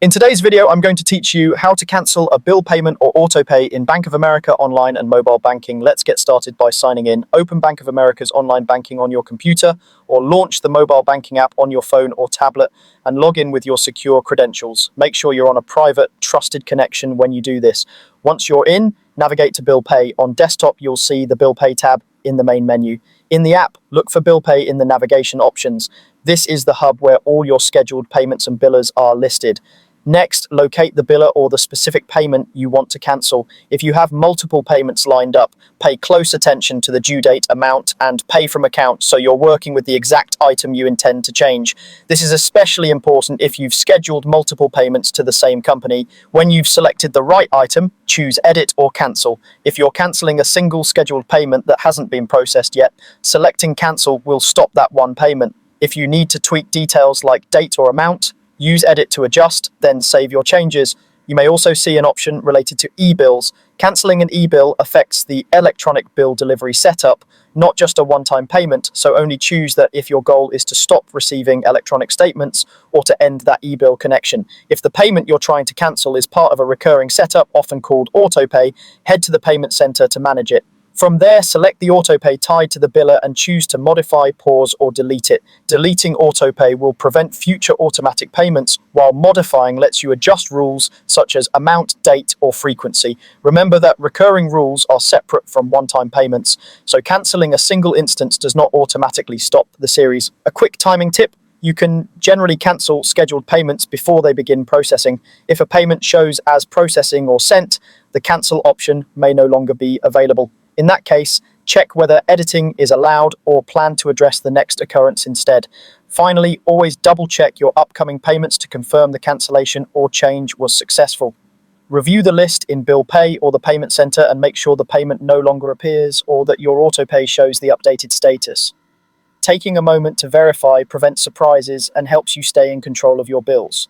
In today's video, I'm going to teach you how to cancel a bill payment or autopay in Bank of America online and mobile banking. Let's get started by signing in. Open Bank of America's online banking on your computer or launch the mobile banking app on your phone or tablet and log in with your secure credentials. Make sure you're on a private, trusted connection when you do this. Once you're in, navigate to Bill Pay. On desktop, you'll see the Bill Pay tab in the main menu. In the app, look for Bill Pay in the navigation options. This is the hub where all your scheduled payments and billers are listed. Next, locate the biller or the specific payment you want to cancel. If you have multiple payments lined up, pay close attention to the due date, amount, and pay from account so you're working with the exact item you intend to change. This is especially important if you've scheduled multiple payments to the same company. When you've selected the right item, choose Edit or Cancel. If you're cancelling a single scheduled payment that hasn't been processed yet, selecting Cancel will stop that one payment. If you need to tweak details like date or amount, use Edit to adjust, then save your changes. You may also see an option related to e-bills. Cancelling an e-bill affects the electronic bill delivery setup, not just a one-time payment, so only choose that if your goal is to stop receiving electronic statements or to end that e-bill connection. If the payment you're trying to cancel is part of a recurring setup, often called autopay, head to the payment center to manage it. From there, select the autopay tied to the biller and choose to modify, pause, or delete it. Deleting autopay will prevent future automatic payments, while modifying lets you adjust rules such as amount, date, or frequency. Remember that recurring rules are separate from one-time payments, so cancelling a single instance does not automatically stop the series. A quick timing tip: you can generally cancel scheduled payments before they begin processing. If a payment shows as processing or sent, the cancel option may no longer be available. In that case, check whether editing is allowed or plan to address the next occurrence instead. Finally, always double-check your upcoming payments to confirm the cancellation or change was successful. Review the list in Bill Pay or the Payment Center and make sure the payment no longer appears or that your autopay shows the updated status. Taking a moment to verify prevents surprises and helps you stay in control of your bills.